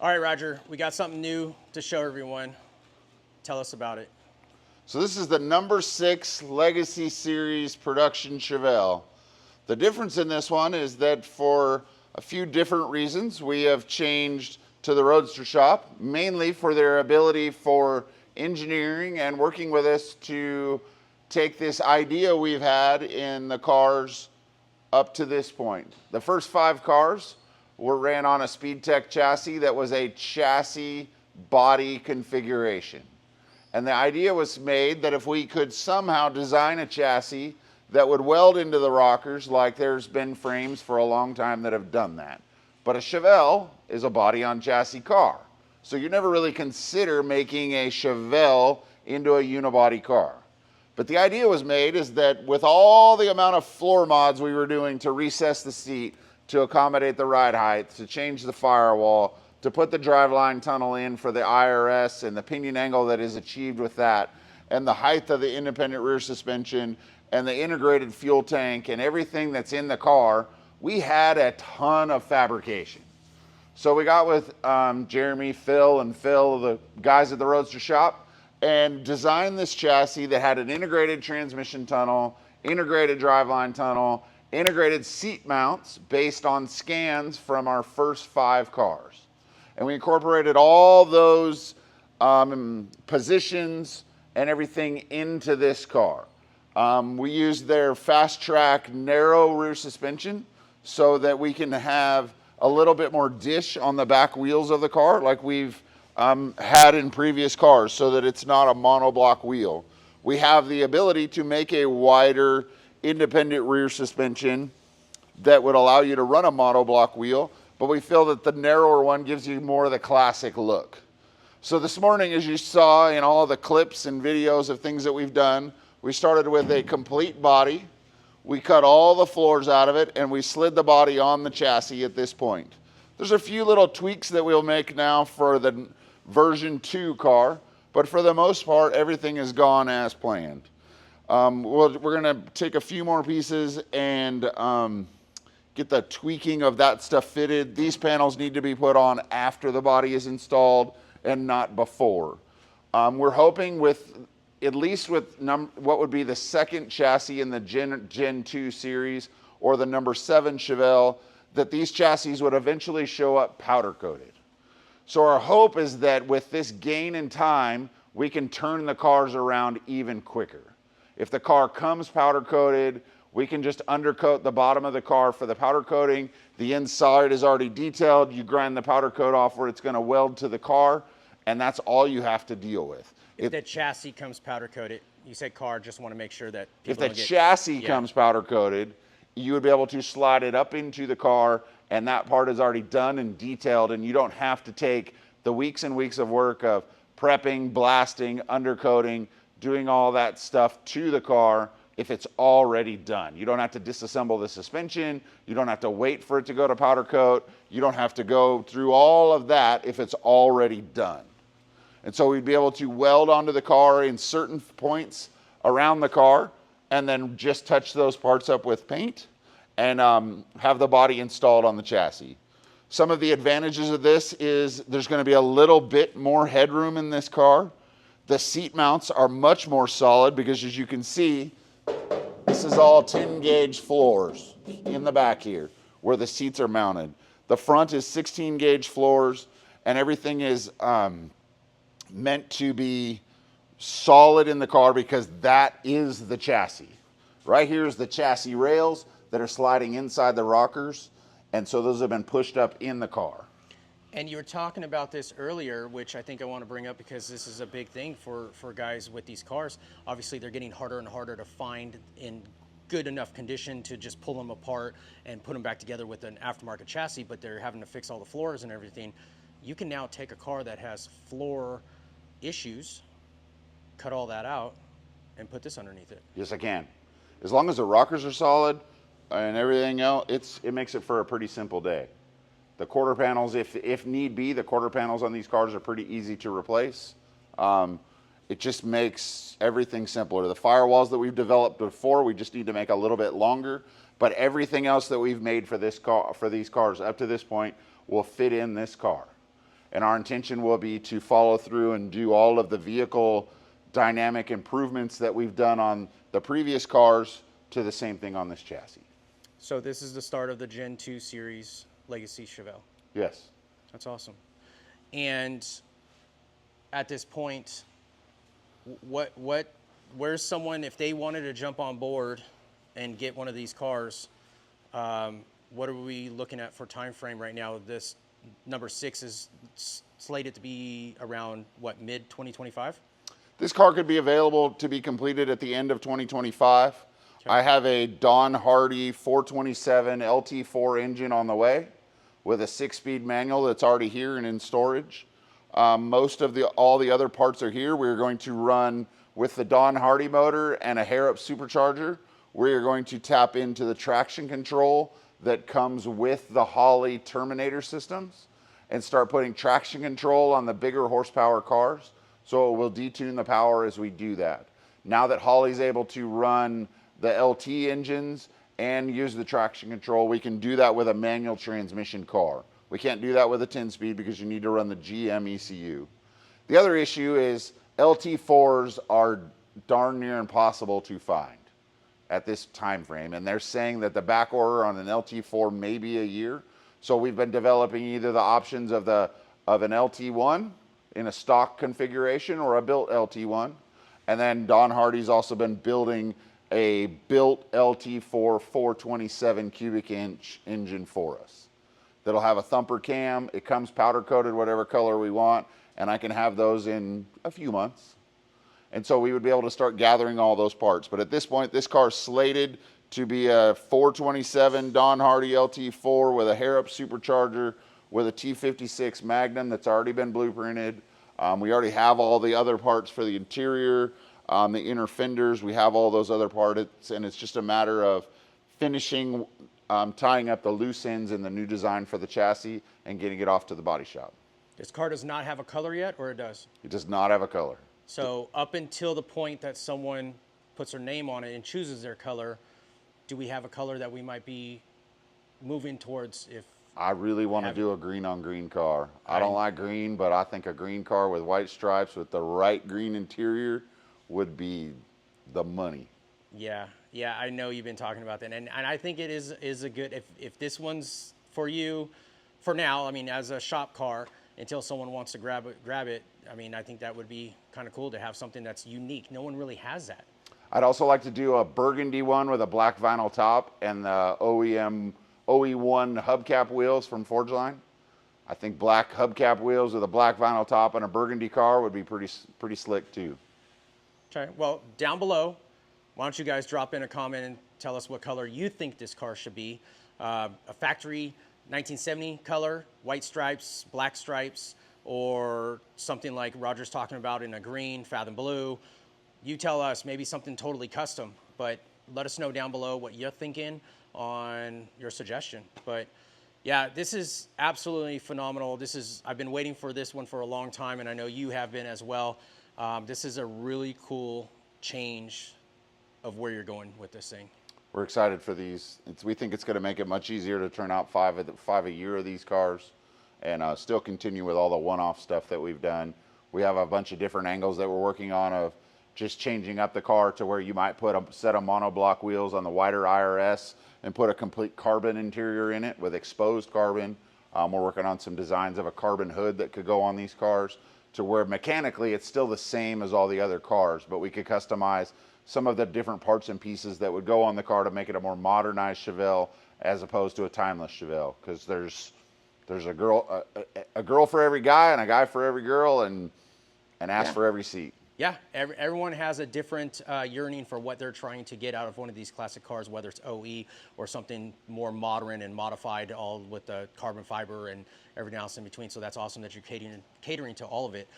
All right, Roger, we got something new to show everyone. Tell us about it. So this is the number 6 Legacy Series production Chevelle. The difference in this one is that for a few different reasons, we have changed to the Roadstershop, mainly for their ability for engineering and working with us to take this idea we've had in the cars up to this point. The first 5 cars were ran on a SpeedTech chassis that was a chassis body configuration. And the idea was made that if we could somehow design a chassis that would weld into the rockers, like there's been frames for a long time that have done that. But a Chevelle is a body on chassis car. So you never really consider making a Chevelle into a Uni-Body car. But the idea was made is that with all the amount of floor mods we were doing to recess the seat, to accommodate the ride height, to change the firewall, to put the driveline tunnel in for the IRS and the pinion angle that is achieved with that, and the height of the independent rear suspension and the integrated fuel tank and everything that's in the car, we had a ton of fabrication. So we got with Jeremy, Phil, the guys at the Roadstershop, and designed this chassis that had an integrated transmission tunnel, integrated driveline tunnel, integrated seat mounts based on scans from our first 5 cars. And we incorporated all those positions and everything into this car. We used their fast track narrow rear suspension so that we can have a little bit more dish on the back wheels of the car like we've had in previous cars, so that it's not a monoblock wheel. We have the ability to make a wider independent rear suspension that would allow you to run a monoblock wheel, but we feel that the narrower one gives you more of the classic look. So this morning, as you saw in all the clips and videos of things that we've done, we started with a complete body. We cut all the floors out of it and we slid the body on the chassis at this point. There's a few little tweaks that we'll make now for the version 2 car, but for the most part, everything has gone as planned. We're going to take a few more pieces and get the tweaking of that stuff fitted. These panels need to be put on after the body is installed and not before. We're hoping with, at least with what would be the second chassis in the Gen 2 series, or the number 7 Chevelle, that these chassis would eventually show up powder coated. So our hope is that with this gain in time, we can turn the cars around even quicker. If the car comes powder coated, we can just undercoat the bottom of the car for the powder coating. The inside is already detailed. You grind the powder coat off where it's going to weld to the car, and that's all you have to deal with. If the chassis comes powder coated, you said car, just want to make sure that people if the chassis comes powder coated, you would be able to slide it up into the car, and that part is already done and detailed, and you don't have to take the weeks and weeks of work of prepping, blasting, undercoating, doing all that stuff to the car if it's already done. You don't have to disassemble the suspension. You don't have to wait for it to go to powder coat. You don't have to go through all of that if it's already done. And so we'd be able to weld onto the car in certain points around the car and then just touch those parts up with paint and have the body installed on the chassis. Some of the advantages of this is there's going to be a little bit more headroom in this car. The seat mounts are much more solid because, as you can see, this is all 10-gauge floors in the back here where the seats are mounted. The front is 16-gauge floors, and everything is meant to be solid in the car because that is the chassis. Right here is the chassis rails that are sliding inside the rockers, and so those have been pushed up in the car. And you were talking about this earlier, which I think I want to bring up because this is a big thing for guys with these cars. Obviously, they're getting harder and harder to find in good enough condition to just pull them apart and put them back together with an aftermarket chassis, but they're having to fix all the floors and everything. You can now take a car that has floor issues, cut all that out, and put this underneath it. Yes, I can. As long as the rockers are solid and everything else, it makes it for a pretty simple day. The quarter panels, if need be, the quarter panels on these cars are pretty easy to replace. It just makes everything simpler. The firewalls that we've developed before, we just need to make a little bit longer. But everything else that we've made for this car, for these cars up to this point, will fit in this car. And our intention will be to follow through and do all of the vehicle dynamic improvements that we've done on the previous cars to the same thing on this chassis. So this is the start of the Gen 2 series Legacy Chevelle. Yes. That's awesome. And at this point, where's someone, if they wanted to jump on board and get one of these cars, what are we looking at for time frame right now? This number 6 is slated to be around, what, mid 2025? This car could be available to be completed at the end of 2025. Okay. I have a Don Hardy 427 LT4 engine on the way with a 6-speed manual that's already here and in storage. Most of all the other parts are here. We're going to run with the Don Hardy motor and a hair-up supercharger. We're going to tap into the traction control that comes with the Holley Terminator systems and start putting traction control on the bigger horsepower cars. So it will detune the power as we do that. Now that Holley's able to run the LT engines and use the traction control, we can do that with a manual transmission car. We can't do that with a 10-speed because you need to run the GM ECU. The other issue is LT4s are darn near impossible to find at this time frame, and they're saying that the back order on an LT4 may be a year. So we've been developing either the options of an LT1 in a stock configuration or a built LT1, and then Don Hardy's also been building a built LT4 427 cubic inch engine for us that'll have a thumper cam. It comes powder coated whatever color we want, and I can have those in a few months. And so we would be able to start gathering all those parts. But at this point, this car is slated to be a 427 Don Hardy LT4 with a hair-up supercharger with a T56 Magnum that's already been blueprinted. We already have all the other parts for the interior, the inner fenders. We have all those other parts, and it's just a matter of finishing, tying up the loose ends in the new design for the chassis and getting it off to the body shop. This car does not have a color yet, or it does? It does not have a color. So up until the point that someone puts their name on it and chooses their color, do we have a color that we might be moving towards? If I really want to do a green on green car. I don't like green, but I think a green car with white stripes with the right green interior would be the money. Yeah, I know you've been talking about that, and I think it is a good, if this one's for you, for now, I mean, as a shop car, until someone wants to grab it, I mean, I think that would be kind of cool to have something that's unique. No one really has that. I'd also like to do a burgundy one with a black vinyl top and the OE1 hubcap wheels from Forgeline. I think black hubcap wheels with a black vinyl top and a burgundy car would be pretty slick too. Okay, well, down below, why don't you guys drop in a comment and tell us what color you think this car should be. A factory 1970 color, white stripes, black stripes, or something like Roger's talking about in a green, Fathom blue. You tell us, maybe something totally custom, but let us know down below what you're thinking on your suggestion. But yeah, this is absolutely phenomenal. I've been waiting for this one for a long time, and I know you have been as well. This is a really cool change of where you're going with this thing. We're excited for these. We think it's going to make it much easier to turn out five a year of these cars and still continue with all the one-off stuff that we've done. We have a bunch of different angles that we're working on of just changing up the car to where you might put a set of monoblock wheels on the wider IRS and put a complete carbon interior in it with exposed carbon. We're working on some designs of a carbon hood that could go on these cars to where mechanically it's still the same as all the other cars, but we could customize some of the different parts and pieces that would go on the car to make it a more modernized Chevelle as opposed to a timeless Chevelle, because there's a girl for every guy and a guy for every girl and an ass for every seat. Yeah, everyone has a different yearning for what they're trying to get out of one of these classic cars, whether it's OE or something more modern and modified, all with the carbon fiber and everything else in between. So that's awesome that you're catering to all of it.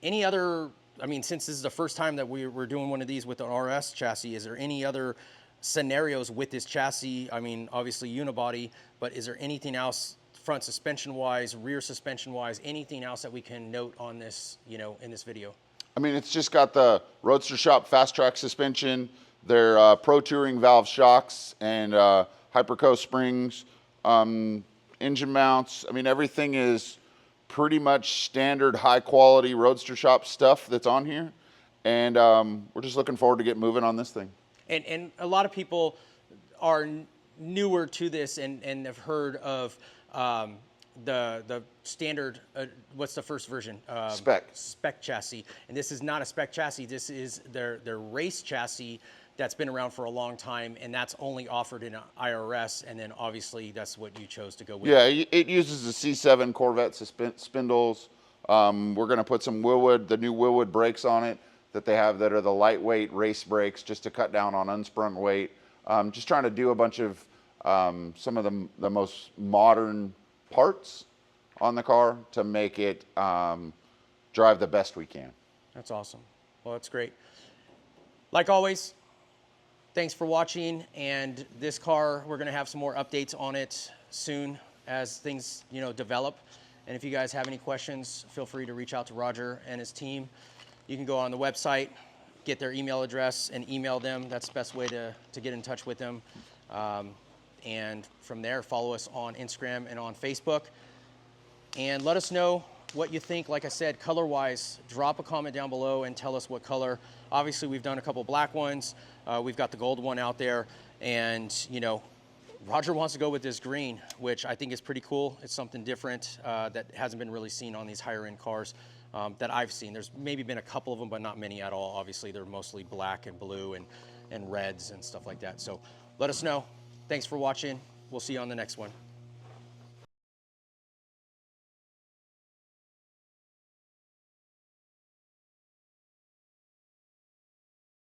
Any other, I mean, since this is the first time that we're doing one of these with an RS chassis, is there any other scenarios with this chassis? I mean, obviously Uni-Body, but is there anything else front suspension-wise, rear suspension-wise, anything else that we can note on this, in this video? I mean, it's just got the Roadstershop fast track suspension, their Pro Touring valve shocks, and Hyperco springs, engine mounts. I mean, everything is pretty much standard high quality Roadstershop stuff that's on here. And we're just looking forward to get moving on this thing. And a lot of people are newer to this and have heard of the standard, what's the first version? Spec chassis. And this is not a spec chassis. This is their race chassis that's been around for a long time, and that's only offered in IRS, and then obviously that's what you chose to go with. Yeah, it uses the C7 Corvette spindles. We're going to put some Wilwood, the new Wilwood brakes on it that they have that are the lightweight race brakes, just to cut down on unsprung weight. Just trying to do a bunch of some of the most modern parts on the car to make it drive the best we can. That's awesome. Well, that's great. Like always, thanks for watching, and this car, we're gonna have some more updates on it soon as things, develop. And if you guys have any questions, feel free to reach out to Roger and his team. You can go on the website, get their email address, and email them. That's the best way to get in touch with them. And from there, follow us on Instagram and on Facebook. And let us know what you think. Like I said, color-wise, drop a comment down below and tell us what color. Obviously, we've done a couple black ones. We've got the gold one out there. And, Roger wants to go with this green, which I think is pretty cool. It's something different that hasn't been really seen on these higher-end cars that I've seen. There's maybe been a couple of them, but not many at all. Obviously, they're mostly black and blue and reds and stuff like that. So let us know. Thanks for watching. We'll see you on the next one.